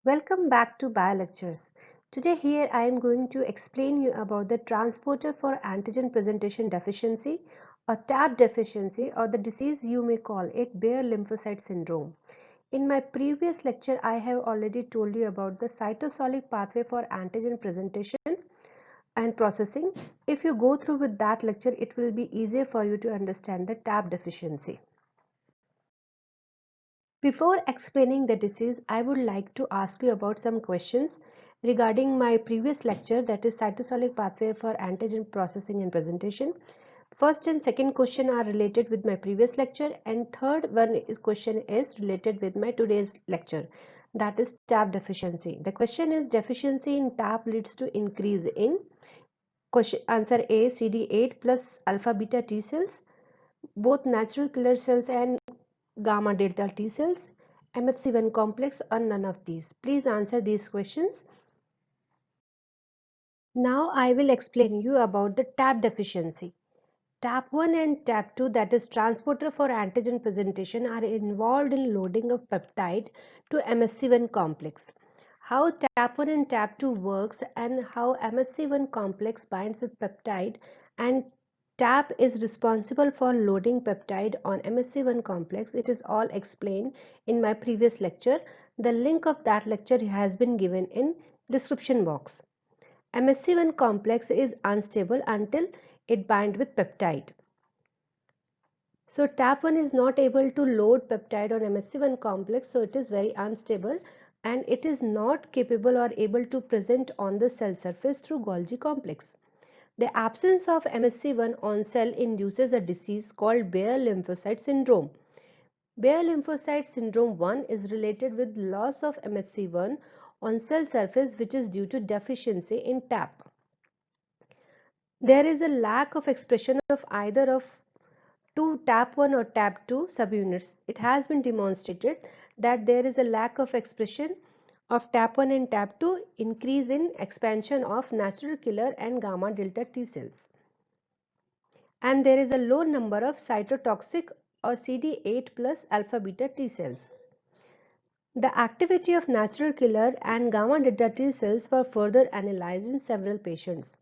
Welcome back to BioLectures. Today here I am going to explain you about the transporter for antigen presentation deficiency or TAP deficiency, or the disease you may call it Behr lymphocyte syndrome. In my previous lecture I have already told you about the cytosolic pathway for antigen presentation and processing. If you go through with that lecture, it will be easier for you to understand the TAP deficiency. Before explaining the disease, I would like to ask you about some questions regarding my previous lecture, that is cytosolic pathway for antigen processing and presentation. First and second question are related with my previous lecture, and question is related with my today's lecture, that is TAP deficiency. The question is, deficiency in TAP leads to increase in question answer A, CD8 plus alpha beta T cells, both natural killer cells and gamma delta T cells, MHC1 complex, or none of these. Please answer these questions. Now I will explain you about the TAP deficiency. TAP1 and TAP2, that is transporter for antigen presentation, are involved in loading of peptide to MHC1 complex. How TAP1 and TAP2 works and how MHC1 complex binds with peptide and TAP is responsible for loading peptide on MHC1 complex, it is all explained in my previous lecture. The link of that lecture has been given in description box. MHC1 complex is unstable until it binds with peptide. So TAP1 is not able to load peptide on MHC1 complex, so it is very unstable and it is not capable or able to present on the cell surface through Golgi complex. The absence of MHC1 on cell induces a disease called Behr lymphocyte syndrome. Behr lymphocyte syndrome 1 is related with loss of MHC1 on cell surface, which is due to deficiency in TAP. There is a lack of expression of either of two TAP1 or TAP2 subunits. It has been demonstrated that there is a lack of expression of TAP1 and TAP2, increase in expansion of natural killer and gamma delta T cells, and there is a low number of cytotoxic or CD8 plus alpha beta T cells. The activity of natural killer and gamma delta T cells were further analyzed in several patients.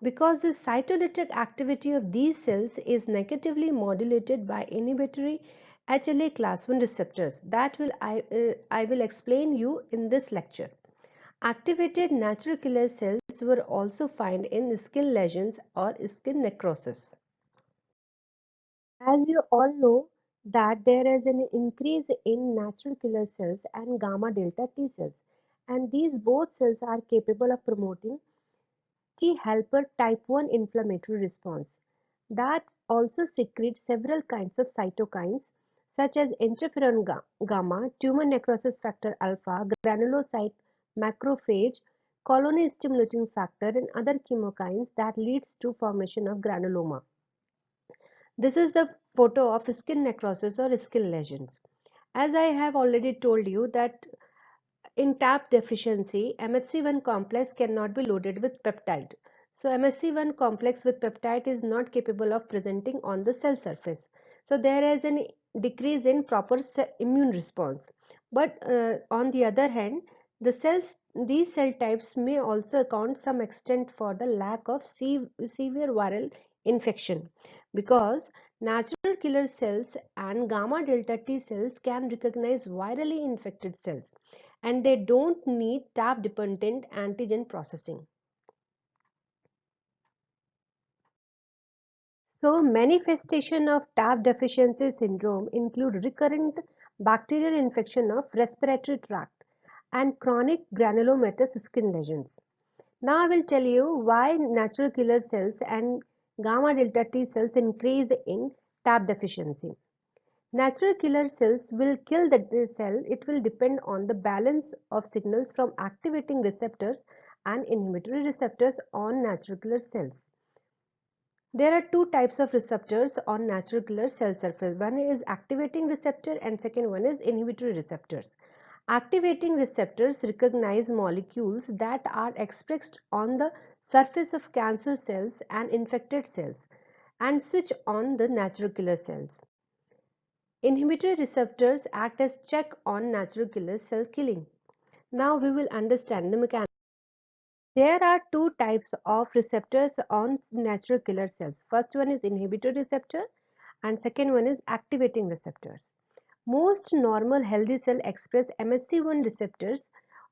Because the cytolytic activity of these cells is negatively modulated by inhibitory HLA class 1 receptors, that I will explain you in this lecture. Activated natural killer cells were also found in skin lesions or skin necrosis. As you all know that there is an increase in natural killer cells and gamma delta T cells, and these both cells are capable of promoting T helper type 1 inflammatory response that also secretes several kinds of cytokines such as interferon gamma, tumor necrosis factor alpha, granulocyte macrophage, colony stimulating factor, and other chemokines that leads to formation of granuloma. This is the photo of skin necrosis or skin lesions. As I have already told you that in TAP deficiency, MHC1 complex cannot be loaded with peptide. So MHC1 complex with peptide is not capable of presenting on the cell surface. So there is a decrease in proper immune response. But on the other hand, these cell types may also account some extent for the lack of severe viral infection, because natural killer cells and gamma delta T cells can recognize virally infected cells and they don't need TAP dependent antigen processing. So manifestation of TAP deficiency syndrome include recurrent bacterial infection of respiratory tract and chronic granulomatous skin lesions. Now I will tell you why natural killer cells and gamma delta T cells increase in TAP deficiency. Natural killer cells will kill the cell. It will depend on the balance of signals from activating receptors and inhibitory receptors on natural killer cells. There are two types of receptors on natural killer cell surface. One is activating receptor and second one is inhibitory receptors. Activating receptors recognize molecules that are expressed on the surface of cancer cells and infected cells and switch on the natural killer cells. Inhibitory receptors act as check on natural killer cell killing. Now we will understand the mechanism. There are two types of receptors on natural killer cells. First one is inhibitory receptor and second one is activating receptors. Most normal healthy cells express MHC1 receptors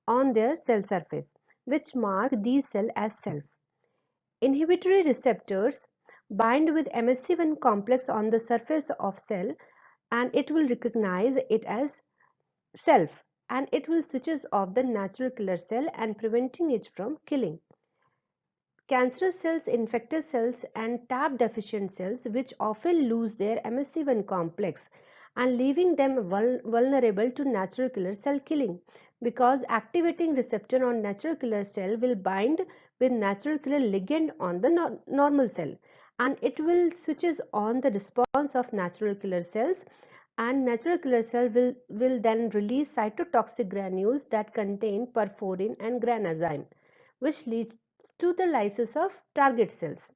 on their cell surface, which mark these cells as self. Inhibitory receptors bind with MHC1 complex on the surface of cell and it will recognize it as self and it will switches off the natural killer cell and preventing it from killing. Cancerous cells, infected cells and TAP deficient cells which often lose their MSC1 complex and leaving them vulnerable to natural killer cell killing because activating receptor on natural killer cell will bind with natural killer ligand on the normal cell and it will switches on the response of natural killer cells and natural killer cell will then release cytotoxic granules that contain perforin and granazyme which leads to the lysis of target cells.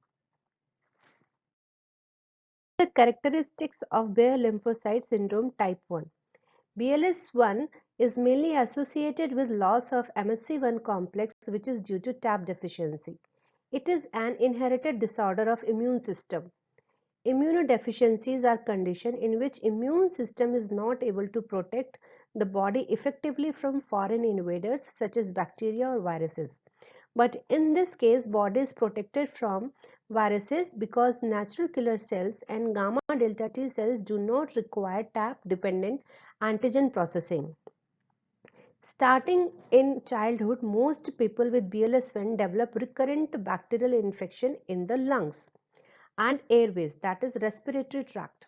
The characteristics of Behr lymphocyte syndrome type 1. BLS1 is mainly associated with loss of MHC1 complex which is due to TAP deficiency. It is an inherited disorder of immune system. Immunodeficiencies are conditions in which immune system is not able to protect the body effectively from foreign invaders such as bacteria or viruses. But in this case, body is protected from viruses because natural killer cells and gamma delta T cells do not require TAP dependent antigen processing. Starting in childhood, most people with BLS1 develop recurrent bacterial infection in the lungs and airways, that is respiratory tract.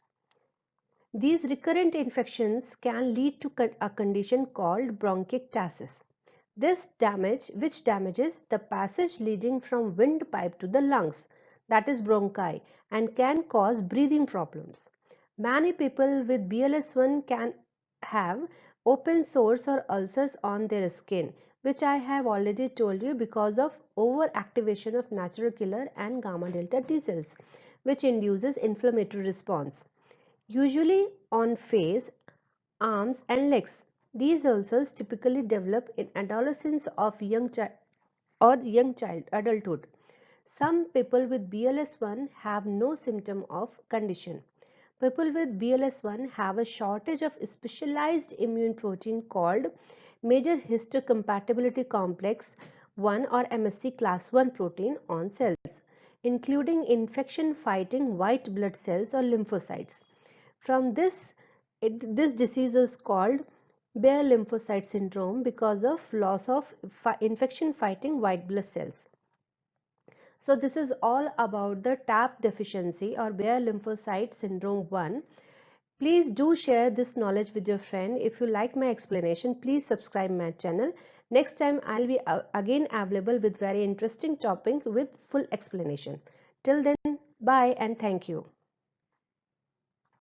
These recurrent infections can lead to a condition called bronchiectasis. This damage, which damages the passage leading from windpipe to the lungs, that is bronchi, and can cause breathing problems. Many people with BLS1 can have open sores or ulcers on their skin, which I have already told you because of overactivation of natural killer and gamma delta T cells, which induces inflammatory response, usually on face, arms and legs. These ulcers typically develop in adolescence of young child or young child adulthood. Some people with BLS1 have no symptom of condition. People with BLS1 have a shortage of specialized immune protein called major histocompatibility complex 1 or MSC class 1 protein on cells, including infection fighting white blood cells or lymphocytes. From this disease is called Behr lymphocyte syndrome because of loss of infection fighting white blood cells. So this is all about the TAP deficiency or Behr lymphocyte syndrome 1. Please do share this knowledge with your friend. If you like my explanation, please subscribe my channel. Next time I'll be again available with very interesting topic with full explanation. Till then, bye and thank you.